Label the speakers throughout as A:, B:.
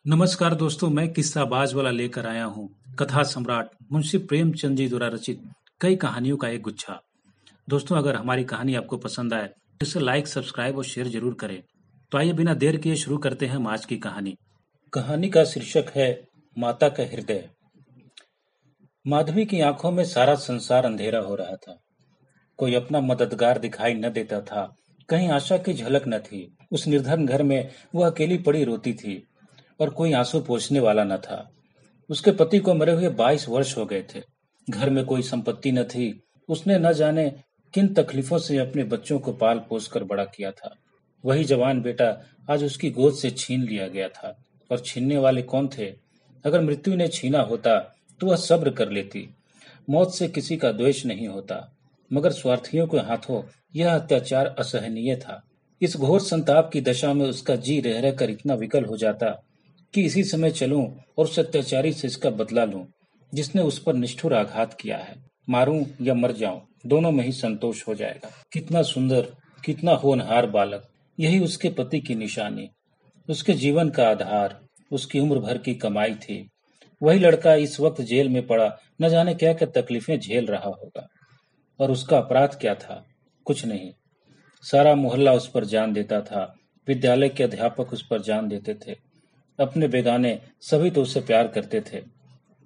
A: नमस्कार दोस्तों, मैं किस्साबाज वाला लेकर आया हूँ कथा सम्राट मुंशी प्रेमचंद जी द्वारा रचित कई कहानियों का एक गुच्छा। दोस्तों, अगर हमारी कहानी आपको पसंद आए तो इसे लाइक, सब्सक्राइब और शेयर जरूर करें। तो आइए बिना देर किए शुरू करते हैं हम आज की कहानी। कहानी का शीर्षक है माता का हृदय। माधवी की आंखों में सारा संसार अंधेरा हो रहा था। कोई अपना मददगार दिखाई न देता था, कहीं आशा की झलक न थी। उस निर्धन घर में वह अकेली पड़ी रोती थी और कोई आंसू पोंछने वाला न था। उसके पति को मरे हुए 22 वर्ष हो गए थे। घर में कोई संपत्ति न थी। उसने न जाने किन तकलीफों से अपने बच्चों को पाल पोस कर बड़ा किया था। वही जवान बेटा आज उसकी गोद से छीन लिया गया था। और छीनने वाले कौन थे? अगर मृत्यु ने छीना होता तो वह सब्र कर लेती। मौत से किसी का द्वेष नहीं होता, मगर स्वार्थियों के हाथों यह अत्याचार असहनीय था। इस घोर संताप की दशा में उसका जी रह रहकर इतना विकल हो जाता कि इसी समय चलूं और उस अत्याचारी से इसका बदला लूं जिसने उस पर निष्ठुर आघात किया है। मारूं या मर जाऊं, दोनों में ही संतोष हो जाएगा। कितना सुंदर, कितना होनहार बालक! यही उसके पति की निशानी, उसके जीवन का आधार, उसकी उम्र भर की कमाई थी। वही लड़का इस वक्त जेल में पड़ा न जाने क्या क्या तकलीफें झेल रहा होगा। और उसका अपराध क्या था? कुछ नहीं। सारा मोहल्ला उस पर जान देता था। विद्यालय के अध्यापक उस पर जान देते थे। अपने बेगाने सभी तो उसे प्यार करते थे।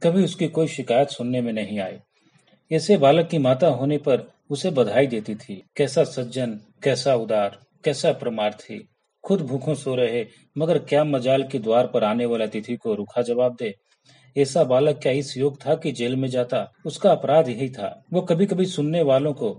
A: कभी उसकी कोई शिकायत सुनने में नहीं आई। ऐसे बालक की माता होने पर उसे बधाई देती थी। कैसा सज्जन, कैसा उदार, कैसा परमार्थी! खुद भूखों सो रहे, मगर क्या मजाल कि द्वार पर आने वाले अतिथि को रूखा जवाब दे। ऐसा बालक क्या इस योग था कि जेल में जाता? उसका अपराध यही था। वो कभी कभी सुनने वालों को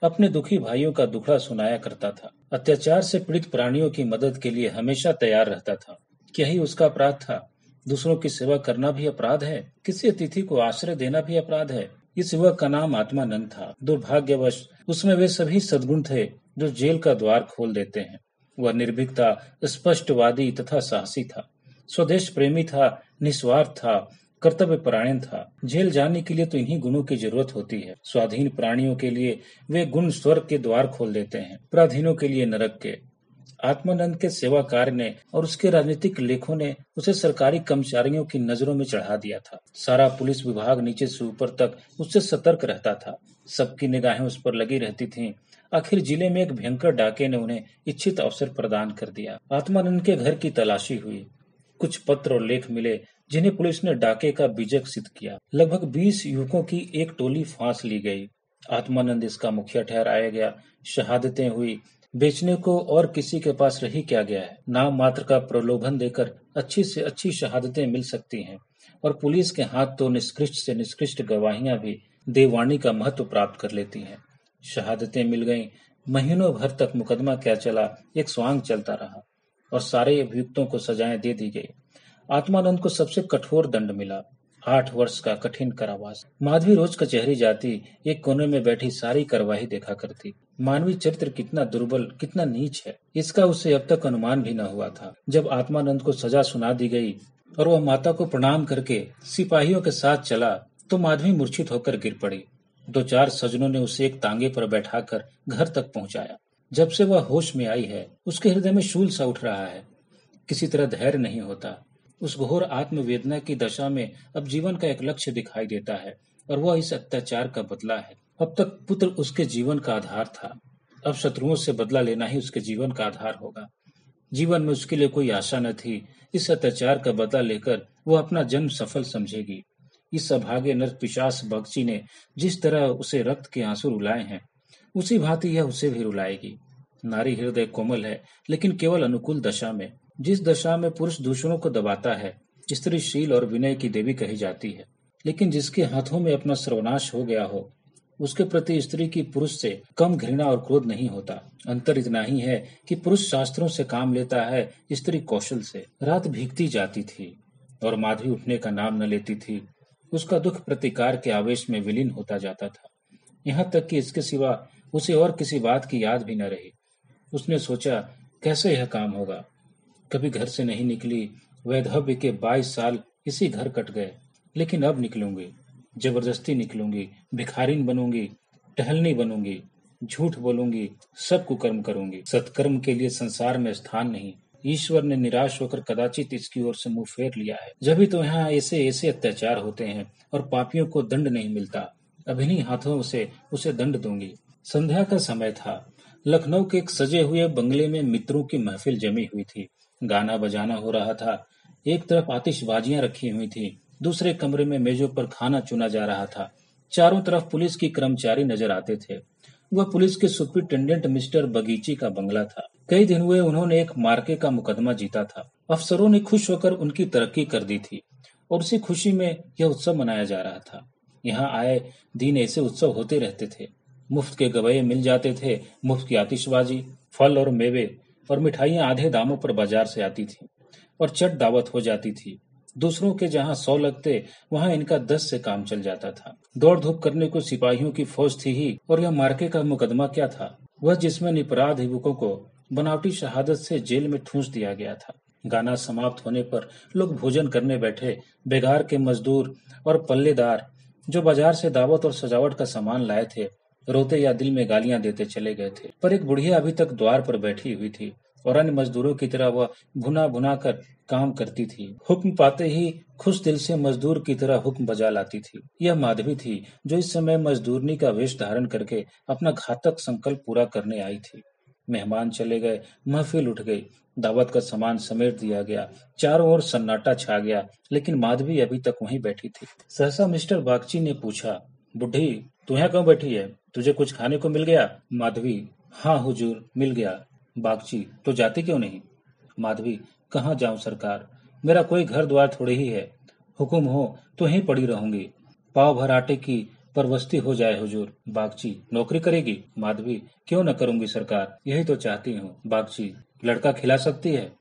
A: अपने दुखी भाइयों का दुखड़ा सुनाया करता था। अत्याचार से पीड़ित प्राणियों की मदद के लिए हमेशा तैयार रहता था। क्या ही उसका अपराध था? दूसरों की सेवा करना भी अपराध है। किसी अतिथि को आश्रय देना भी अपराध है। इस युवक का नाम आत्मानंद था। दुर्भाग्यवश उसमें वे सभी सद्गुण थे जो जेल का द्वार खोल देते हैं। वह निर्भीक था, स्पष्टवादी तथा साहसी था। स्वदेश प्रेमी था, निस्वार्थ था, कर्तव्य परायण था। जेल जाने के लिए तो इन्हीं गुणों की जरूरत होती है। स्वाधीन प्राणियों के लिए वे गुण स्वर्ग के द्वार खोल देते हैं, पराधीनों के लिए नरक के। आत्मानंद के सेवा कार्य ने और उसके राजनीतिक लेखों ने उसे सरकारी कर्मचारियों की नजरों में चढ़ा दिया था। सारा पुलिस विभाग नीचे से ऊपर तक उससे सतर्क रहता था। सबकी निगाहें उस पर लगी रहती थीं। आखिर जिले में एक भयंकर डाके ने उन्हें इच्छित अवसर प्रदान कर दिया। आत्मानंद के घर की तलाशी हुई। कुछ पत्र और लेख मिले जिन्हें पुलिस ने डाके का बीजक सिद्ध किया। लगभग 20 युवकों की एक टोली फांस ली गई। आत्मानंद इसका मुखिया ठहराया गया। शहादतें हुई। बेचने को और किसी के पास रही क्या गया है? नाम मात्र का प्रलोभन देकर अच्छी से अच्छी शहादतें मिल सकती हैं, और पुलिस के हाथ तो निष्कृष्ट से निष्कृष्ट गवाहियां भी देववाणी का महत्व प्राप्त कर लेती हैं। शहादतें मिल गईं। महीनों भर तक मुकदमा क्या चला, एक स्वांग चलता रहा और सारे अभियुक्तों को सजाएं दे दी गई। आत्मानंद को सबसे कठोर दंड मिला, 8 वर्ष का कठिन कारावास। माधवी रोज कचहरी जाती, एक कोने में बैठी सारी कार्यवाही देखा करती। मानवीय चरित्र कितना दुर्बल, कितना नीच है, इसका उसे अब तक अनुमान भी न हुआ था। जब आत्मानंद को सजा सुना दी गई और वह माता को प्रणाम करके सिपाहियों के साथ चला, तो माधवी मूर्छित होकर गिर पड़ी। 2-4 सज्जनों ने उसे एक तांगे पर बैठाकर घर तक पहुंचाया। जब से वह होश में आई है, उसके हृदय में शूल सा उठ रहा है। किसी तरह धैर्य नहीं होता। उस घोर आत्मवेदना की दशा में अब जीवन का एक लक्ष्य दिखाई देता है, और वह इस अत्याचार का बदला है। अब तक पुत्र उसके जीवन का आधार था, अब शत्रुओं से बदला लेना ही उसके जीवन का आधार होगा। जीवन में उसके लिए कोई आशा न थी। इस अत्याचार का बदला लेकर वह अपना जन्म सफल समझेगी। इस अभागे नर पिशाच बगची ने जिस तरह उसे रक्त के आंसू रुलाए हैं, उसी भांति यह उसे भी रुलाएगी। नारी हृदय कोमल है, लेकिन केवल अनुकूल दशा में। जिस दशा में पुरुष दूसरों को दबाता है, स्त्री शील और विनय की देवी कही जाती है। लेकिन जिसके हाथों में अपना सर्वनाश हो गया हो, उसके प्रति स्त्री की पुरुष से कम घृणा और क्रोध नहीं होता। अंतर इतना ही है कि पुरुष शास्त्रों से काम लेता है, स्त्री कौशल से। रात भीगती जाती थी और माधवी उठने का नाम न लेती थी। उसका दुख प्रतिकार के आवेश में विलीन होता जाता था, यहाँ तक कि इसके सिवा उसे और किसी बात की याद भी न रही। उसने सोचा, कैसे यह काम होगा? कभी घर से नहीं निकली। वैधव्य के 22 साल इसी घर कट गए। लेकिन अब निकलूंगी, जबरदस्ती निकलूंगी। भिखारिन बनूंगी, टहलनी बनूंगी, झूठ बोलूंगी, सब कुकर्म करूंगी। सत्कर्म के लिए संसार में स्थान नहीं। ईश्वर ने निराश होकर कदाचित इसकी ओर से मुंह फेर लिया है। जब भी तो यहाँ ऐसे ऐसे अत्याचार होते हैं और पापियों को दंड नहीं मिलता। अब इन्हीं हाथों से उसे दंड दूंगी। संध्या का समय था। लखनऊ के एक सजे हुए बंगले में मित्रों की महफिल जमी हुई थी। गाना बजाना हो रहा था। एक तरफ आतिशबाजियां रखी हुई थी, दूसरे कमरे में मेजों पर खाना चुना जा रहा था। चारों तरफ पुलिस की कर्मचारी नजर आते थे। वह पुलिस के सुपरिटेंडेंट मिस्टर बगीची का बंगला था। कई दिन हुए उन्होंने एक मार्के का मुकदमा जीता था। अफसरों ने खुश होकर उनकी तरक्की कर दी थी और उसी खुशी में यह उत्सव मनाया जा रहा था। यहाँ आए दिन ऐसे उत्सव होते रहते थे। मुफ्त के गवैये मिल जाते थे, मुफ्त की आतिशबाजी, फल और मेवे और मिठाइयाँ आधे दामों पर बाजार से आती थी और चट दावत हो जाती थी। दूसरों के जहाँ 100 लगते, वहाँ इनका 10 से काम चल जाता था। दौड़ धूप करने को सिपाहियों की फौज थी ही, और यह मार्के का मुकदमा क्या था, वह जिसमें निरपराध युवकों को बनावटी शहादत से जेल में ठूंस दिया गया था। गाना समाप्त होने पर लोग भोजन करने बैठे। बेगार के मजदूर और पल्लेदार जो बाजार से दावत और सजावट का सामान लाए थे, रोते या दिल में गालियां देते चले गए थे। पर एक बुढ़िया अभी तक द्वार पर बैठी हुई थी और अन्य मजदूरों की तरह वह भुना भुना कर काम करती थी। हुक्म पाते ही खुश दिल से मजदूर की तरह हुक्म बजा लाती थी। यह माधवी थी जो इस समय मजदूरनी का वेश धारण करके अपना घातक संकल्प पूरा करने आई थी। मेहमान चले गए, महफिल उठ गई, दावत का सामान समेट दिया गया, चारों ओर सन्नाटा छा गया, लेकिन माधवी अभी तक वहीं बैठी थी। सहसा मिस्टर बागची ने पूछा, बुढ़ी तू यहाँ क्यों बैठी है? तुझे कुछ खाने को मिल गया? माधवी, हाँ हुजूर, मिल गया। बागची, तो जाती क्यों नहीं? माधवी, कहाँ जाऊं सरकार, मेरा कोई घर द्वार थोड़ी ही है। हुक्म हो तो यहीं पड़ी रहूंगी। पाव भर आटे की परवस्ती हो जाए हुजूर। बागची, नौकरी करेगी? माधवी, क्यों न करूंगी सरकार, यही तो चाहती हूँ। बागची, लड़का खिला सकती है?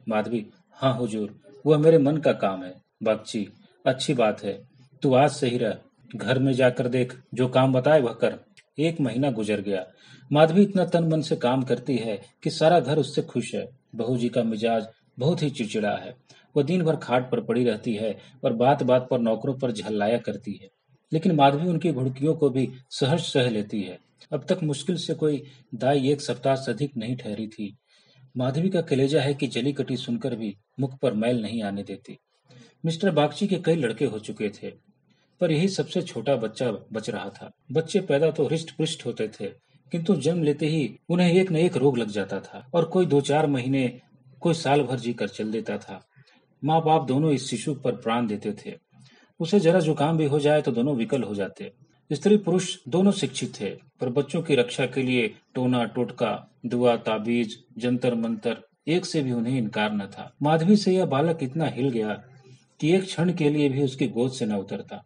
A: माधवी, हाँ हुजूर, वह मेरे मन का काम है। बागची, अच्छी बात है, तू आज से ही रह, घर में जाकर देख, जो काम बताए वह कर। 1 महीना गुजर गया। माधवी इतना तन मन से काम करती है कि सारा घर उससे खुश है। बहू जी का मिजाज बहुत ही चिड़चिड़ा है। वह दिन भर खाट पर पड़ी रहती है और बात बात पर नौकरों पर झल्लाया करती है, लेकिन माधवी उनकी घुड़कियों को भी सहज सह लेती है। अब तक मुश्किल से कोई दाई 1 सप्ताह से अधिक नहीं ठहरी थी। माधवी का कलेजा है कि जली कटी सुनकर भी मुख पर मैल नहीं आने देती। मिस्टर बागची के कई लड़के हो चुके थे, पर यही सबसे छोटा बच्चा बच रहा था। बच्चे पैदा तो हृष्ट पुष्ट होते थे, किंतु जन्म लेते ही उन्हें एक न एक रोग लग जाता था और कोई 2-4 महीने, कोई साल भर जीकर चल देता था। माँ बाप दोनों इस शिशु पर प्राण देते थे। उसे जरा जुकाम भी हो जाए तो दोनों विकल हो जाते। स्त्री पुरुष दोनों शिक्षित थे, पर बच्चों की रक्षा के लिए टोना टोटका, दुआ ताबीज, जंतर मंतर, एक से भी उन्हें इनकार न था। माधवी से यह बालक इतना हिल गया कि एक क्षण के लिए भी उसकी गोद से न उतरता।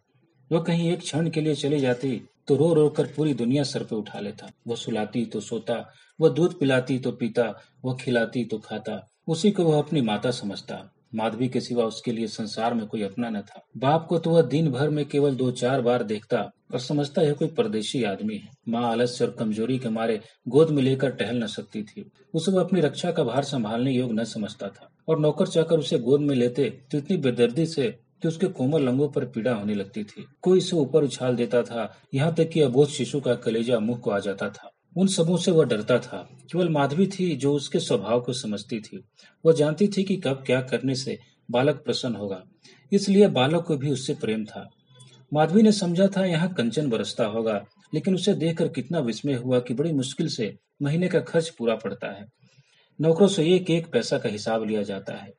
A: वह कहीं एक क्षण के लिए चली जाती तो रो रो कर पूरी दुनिया सर पे उठा लेता। वह सुलाती तो सोता, वह दूध पिलाती तो पीता, वह खिलाती तो खाता, उसी को वह अपनी माता समझता। माधवी के सिवा उसके लिए संसार में कोई अपना न था। बाप को तो वह दिन भर में केवल 2-4 बार देखता और समझता यह कोई परदेशी आदमी है। माँ आलस्य और कमजोरी के मारे गोद में लेकर टहल न सकती थी। उसे वह अपनी रक्षा का भार संभालने योग्य न समझता था, और नौकर चाकर उसे गोद में लेते तो इतनी बेदर्दी से कि उसके कोमल अंगों पर पीड़ा होने लगती थी। कोई इसे ऊपर उछाल देता था, यहाँ तक कि अबोध शिशु का कलेजा मुंह को आ जाता था। उन सबों से वह डरता था। केवल माधवी थी जो उसके स्वभाव को समझती थी। वह जानती थी कि कब क्या करने से बालक प्रसन्न होगा, इसलिए बालक को भी उससे प्रेम था। माधवी ने समझा था यहाँ कंचन बरसता होगा, लेकिन उसे देखकर कितना विस्मय हुआ कि बड़ी मुश्किल से महीने का खर्च पूरा पड़ता है। नौकरों से एक एक पैसा का हिसाब लिया जाता है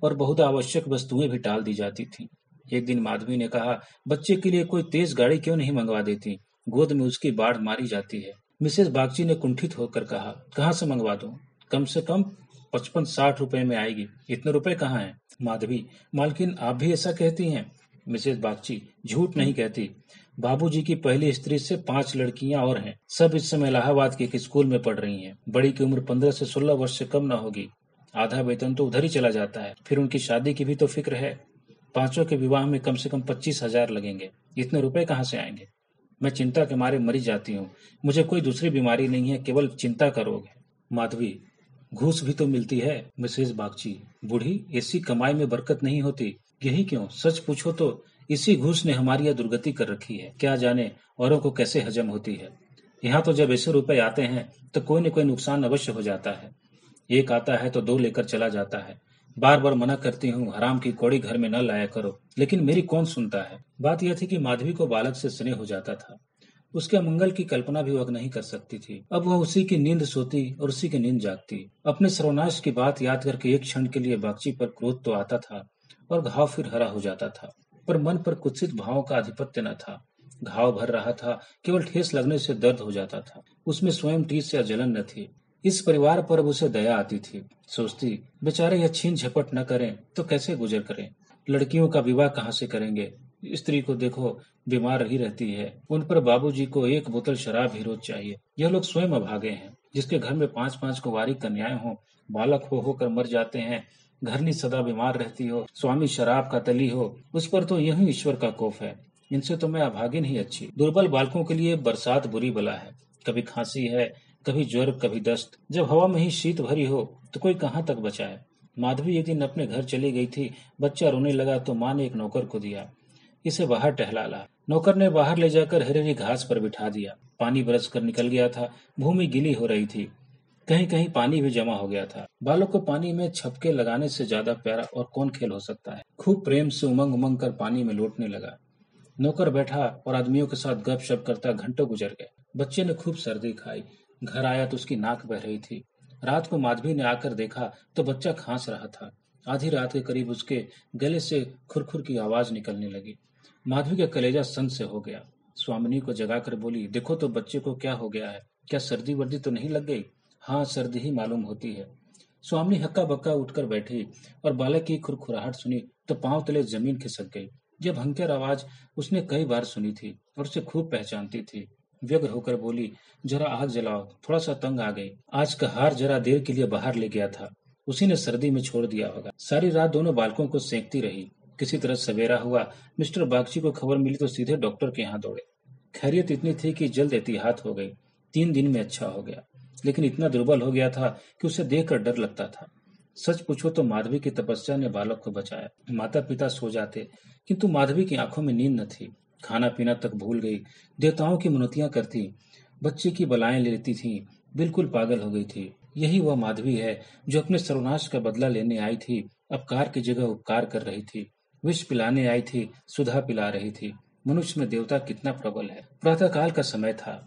A: और बहुत आवश्यक वस्तुएं भी टाल दी जाती थीं। एक दिन माधवी ने कहा, बच्चे के लिए कोई तेज गाड़ी क्यों नहीं मंगवा देती, गोद में उसकी बाढ़ मारी जाती है। मिसेस बागची ने कुंठित होकर कहा, कहाँ से मंगवा दूं? कम से कम 55-60 रुपए में आएगी। इतने रुपए कहाँ हैं? माधवी, मालकिन आप भी ऐसा कहती हैं? मिसेस बागची, झूठ नहीं कहती। बाबूजी की पहली स्त्री से 5 लड़कियां और हैं। सब इस समय इलाहाबाद के एक स्कूल में पढ़ रही हैं। बड़ी की उम्र 15 से 16 वर्ष से कम न होगी। आधा वेतन तो उधर ही चला जाता है। फिर उनकी शादी की भी तो फिक्र है। 5 के विवाह में कम से कम 25,000 लगेंगे। इतने रुपए कहाँ से आएंगे? मैं चिंता के मारे मरी जाती हूँ। मुझे कोई दूसरी बीमारी नहीं है, केवल चिंता का रोग है। माधवी, घूस भी तो मिलती है। मिसेस बागची, बूढ़ी, ऐसी कमाई में बरकत नहीं होती। यही क्यों, सच पूछो तो इसी घूस ने हमारी यह दुर्गति कर रखी है। क्या जाने औरों को कैसे हजम होती है। यहाँ तो जब ऐसे रुपए आते हैं तो कोई न कोई नुकसान अवश्य हो जाता है। एक आता है तो दो लेकर चला जाता है। बार बार मना करती हूँ, हराम की कौड़ी घर में न लाया करो, लेकिन मेरी कौन सुनता है। बात यह थी कि माधवी को बालक से स्नेह हो जाता था। उसके अमंगल की कल्पना भी वह नहीं कर सकती थी। अब वह उसी की नींद सोती और उसी की नींद जागती। अपने सर्वनाश की बात याद करके एक क्षण के लिए बागची पर क्रोध तो आता था और घाव फिर हरा हो जाता था, पर मन पर कुत्सित भावों का आधिपत्य न था। घाव भर रहा था, केवल ठेस लगने से दर्द हो जाता था। उसमें स्वयं टीस या जलन न थी। इस परिवार पर अब उसे दया आती थी। सोचती, बेचारे यह छीन झपट न करें तो कैसे गुजर करें। लड़कियों का विवाह कहाँ से करेंगे। स्त्री को देखो, बीमार ही रहती है। उन पर बाबूजी को एक बोतल शराब ही रोज चाहिए। यह लोग स्वयं अभागे हैं। जिसके घर में 5-5 कुंवारी कन्याएं हों, बालक हो होकर मर जाते हैं। घरनी सदा बीमार रहती हो, स्वामी शराब का तली हो, उस पर तो यही ईश्वर का कोप है। इनसे तो मैं अभागिन ही अच्छी। दुर्बल बालकों के लिए बरसात बुरी बला है। कभी खांसी है, कभी ज्वर, कभी दस्त। जब हवा में ही शीत भरी हो तो कोई कहाँ तक बचाए। माधवी एक दिन अपने घर चली गई थी। बच्चा रोने लगा तो माँ ने एक नौकर को दिया, इसे बाहर टहला ला। नौकर ने बाहर ले जाकर हरी हरी घास पर बिठा दिया। पानी बरस कर निकल गया था। भूमि गीली हो रही थी। कहीं कहीं पानी भी जमा हो गया था। बालक को पानी में छपके लगाने से ज्यादा प्यारा और कौन खेल हो सकता है। खूब प्रेम से उमंग उमंग कर पानी में लौटने लगा। नौकर बैठा और आदमियों के साथ गपशप करता घंटों गुजर गए। बच्चे ने खूब सर्दी खाई। घर आया तो उसकी नाक बह रही थी। रात को माधवी ने आकर देखा तो बच्चा खांस रहा था। आधी रात के करीब उसके गले से खुरखुर की आवाज निकलने लगी। माधवी का कलेजा सन से हो गया। स्वामिनी को जगाकर बोली, देखो तो बच्चे को क्या हो गया है। क्या सर्दी वर्दी तो नहीं लग गई। हाँ, सर्दी ही मालूम होती है। स्वामिनी हक्का बक्का उठकर बैठी और बालक की खुरखुराहट सुनी तो पांव तले जमीन खिसक गई। यह भयंकर आवाज उसने कई बार सुनी थी और उसे खूब पहचानती थी। व्यग्र होकर बोली, जरा आग जलाओ, थोड़ा सा तंग आ गई। आज का हार जरा देर के लिए बाहर ले गया था, उसी ने सर्दी में छोड़ दिया होगा। सारी रात दोनों बालकों को सेंकती रही। किसी तरह सवेरा हुआ। मिस्टर बागची को खबर मिली तो सीधे डॉक्टर के यहाँ दौड़े। खैरियत इतनी थी कि जल्द एहतियात हो गई। 3 दिन में अच्छा हो गया, लेकिन इतना दुर्बल हो गया था कि उसे देखकर डर लगता था। सच पूछो तो माधवी की तपस्या ने बालक को बचाया। माता पिता सो जाते, किंतु माधवी की आंखों में नींद न थी। खाना पीना तक भूल गई। देवताओं की मिनतियां करती, बच्चे की बलाएं लेती थी। बिल्कुल पागल हो गई थी। यही वह माधवी है जो अपने सर्वनाश का बदला लेने आई थी। अपकार की जगह उपकार कर रही थी। विष पिलाने आई थी, सुधा पिला रही थी। मनुष्य में देवता कितना प्रबल है। प्रातःकाल का समय था।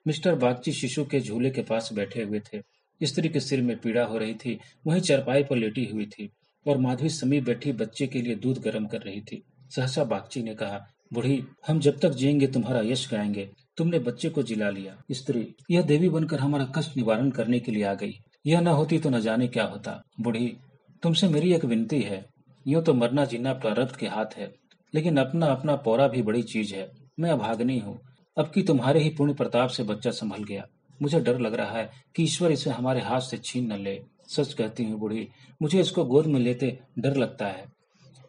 A: मिस्टर बागची शिशु के झूले के पास बैठे हुए थे। स्त्री के सिर में पीड़ा हो रही थी, वहीं चारपाई पर लेटी हुई थी और माधवी समीप बैठी बच्चे के लिए दूध गर्म कर रही थी। सहसा बागची ने कहा, बूढ़ी, हम जब तक जिएंगे तुम्हारा यश गाएंगे। तुमने बच्चे को जिला लिया। स्त्री, यह देवी बनकर हमारा कष्ट निवारण करने के लिए आ गई। यह न होती तो न जाने क्या होता। बूढ़ी, तुमसे मेरी एक विनती है। यूं तो मरना जीना प्रारब्ध के हाथ है, लेकिन अपना अपना पौरा भी बड़ी चीज है। मैं अभागनी हूँ। अब की तुम्हारे ही पुण्य प्रताप से बच्चा संभल गया। मुझे डर लग रहा है कि ईश्वर इसे हमारे हाथ से छीन न ले। सच कहती हूँ बूढ़ी, मुझे इसको गोद में लेते डर लगता है।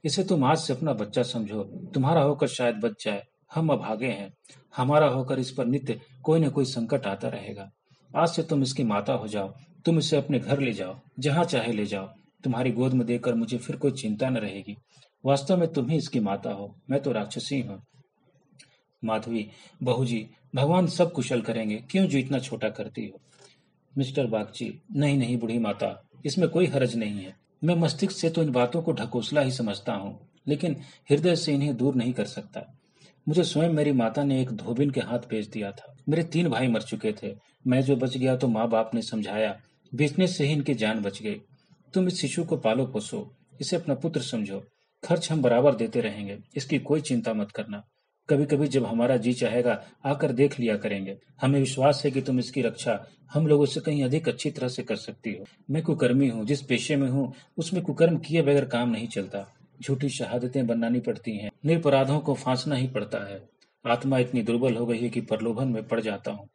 A: इसे तुम आज से अपना बच्चा समझो। तुम्हारा होकर शायद बच जाए। हम अभागे हैं। हमारा होकर इस पर नित्य कोई न कोई संकट आता रहेगा। आज से तुम इसकी माता हो जाओ। तुम इसे अपने घर ले जाओ, जहाँ चाहे ले जाओ। तुम्हारी गोद में देकर मुझे फिर कोई चिंता न रहेगी। वास्तव में तुम ही इसकी माता हो, मैं तो राक्षसी हूँ। माधवी, बहू जी, भगवान सब कुशल करेंगे, क्यों जो इतना छोटा करती हो। मिस्टर बागची, नहीं नहीं बूढ़ी माता, इसमें कोई हरज नहीं है। मैं मस्तिष्क से तो इन बातों को ढकोसला ही समझता हूँ, लेकिन हृदय से इन्हें दूर नहीं कर सकता। मुझे स्वयं मेरी माता ने एक धोबिन के हाथ भेज दिया था। मेरे 3 भाई मर चुके थे। मैं जो बच गया तो माँ बाप ने समझाया, बेचने से ही इनकी जान बच गई। तुम इस शिशु को पालो पोसो, इसे अपना पुत्र समझो। खर्च हम बराबर देते रहेंगे, इसकी कोई चिंता मत करना। कभी कभी जब हमारा जी चाहेगा आकर देख लिया करेंगे। हमें विश्वास है कि तुम इसकी रक्षा हम लोगों से कहीं अधिक अच्छी तरह से कर सकती हो। मैं कुकर्मी हूँ, जिस पेशे में हूँ उसमें कुकर्म किए बगैर काम नहीं चलता। झूठी शहादतें बनानी पड़ती हैं, निरपराधों को फांसना ही पड़ता है। आत्मा इतनी दुर्बल हो गई है कि प्रलोभन में पड़ जाता हूँ।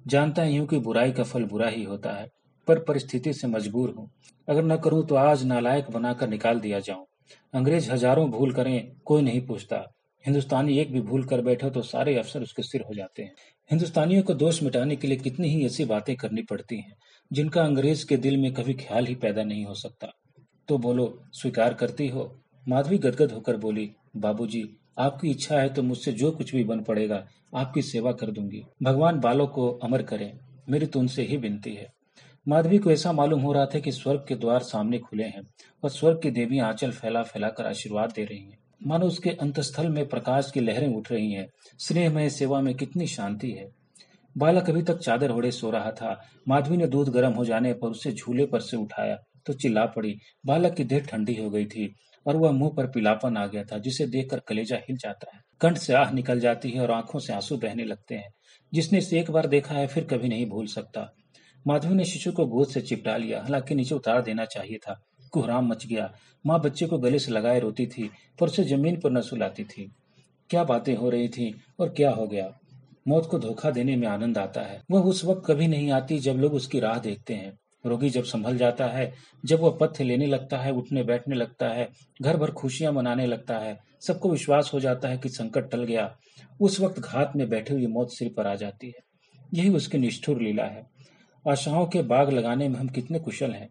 A: जानता ही हूँ कि बुराई का फल बुरा ही होता है, पर परिस्थिति से मजबूर हूँ। अगर न करूँ तो आज नालायक बनाकर निकाल दिया जाऊं। अंग्रेज हजारों भूल करें, कोई नहीं पूछता। हिंदुस्तानी एक भी भूल कर बैठे तो सारे अफसर उसके सिर हो जाते हैं। हिंदुस्तानियों को दोष मिटाने के लिए कितनी ही ऐसी बातें करनी पड़ती हैं जिनका अंग्रेज के दिल में कभी ख्याल ही पैदा नहीं हो सकता। तो बोलो, स्वीकार करती हो। माधवी गदगद होकर बोली, बाबूजी, आपकी इच्छा है तो मुझसे जो कुछ भी बन पड़ेगा आपकी सेवा कर दूंगी। भगवान बालों को अमर करें, मेरी तो उनसे ही विनती है। माधवी को ऐसा मालूम हो रहा था कि स्वर्ग के द्वार सामने खुले हैं और स्वर्ग की देवियां आंचल फैला फैलाकर आशीर्वाद दे रही हैं। मानो उसके अंतस्थल में प्रकाश की लहरें उठ रही हैं। स्नेहमय सेवा में कितनी शांति है। बालक अभी तक चादर ओढ़े सो रहा था। माधवी ने दूध गर्म हो जाने पर उसे झूले पर से उठाया तो चिल्ला पड़ी। बालक की देह ठंडी हो गई थी और वह मुंह पर पीलापन आ गया था, जिसे देखकर कलेजा हिल जाता है। कंठ से आह निकल जाती है और आंखों से आंसू बहने लगते हैं। जिसने इसे एक बार देखा है फिर कभी नहीं भूल सकता। माधवी ने शिशु को गोद से चिपटा लिया, हालांकि नीचे उतार देना चाहिए था। कोहराम मच गया। माँ बच्चे को गले से लगाए रोती थी पर उसे जमीन पर न सुलाती थी। क्या बातें हो रही थी और क्या हो गया। मौत को धोखा देने में आनंद आता है। वह उस वक्त कभी नहीं आती जब लोग उसकी राह देखते हैं। रोगी जब संभल जाता है, जब वह पथ्य लेने लगता है, उठने बैठने लगता है, घर भर खुशियां मनाने लगता है, सबको विश्वास हो जाता है कि संकट टल गया, उस वक्त घात में बैठी हुई मौत सिर पर आ जाती है। यही उसकी निष्ठुर लीला है। आशाओं के बाग लगाने में हम कितने कुशल हैं।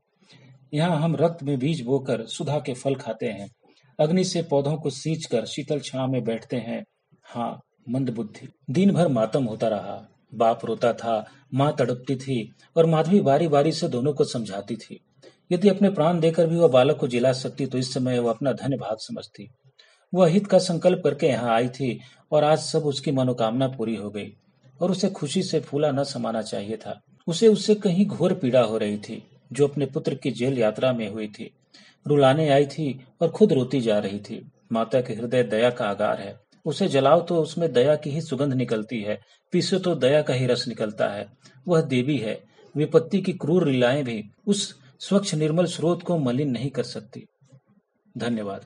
A: यहाँ हम रक्त में बीज बोकर सुधा के फल खाते हैं, अग्नि से पौधों को सींच कर शीतल छांव में बैठते हैं। हाँ, मंद बुद्धि। दिन भर मातम होता रहा। बाप रोता था, माँ तड़पती थी और माधवी बारी बारी से दोनों को समझाती थी। यदि अपने प्राण देकर भी वह बालक को जिला सकती तो इस समय वह अपना धन्य भाग समझती। वह हित का संकल्प करके यहाँ आई थी और आज सब उसकी मनोकामना पूरी हो गई और उसे खुशी से फूला न समाना चाहिए था। उसे उससे कहीं घोर पीड़ा हो रही थी, जो अपने पुत्र की जेल यात्रा में हुई थी। रुलाने आई थी और खुद रोती जा रही थी। माता के हृदय दया का आगार है। उसे जलाओ तो उसमें दया की ही सुगंध निकलती है, पीसो तो दया का ही रस निकलता है। वह देवी है। विपत्ति की क्रूर लीलाएं भी उस स्वच्छ निर्मल स्रोत को मलिन नहीं कर सकती। धन्यवाद।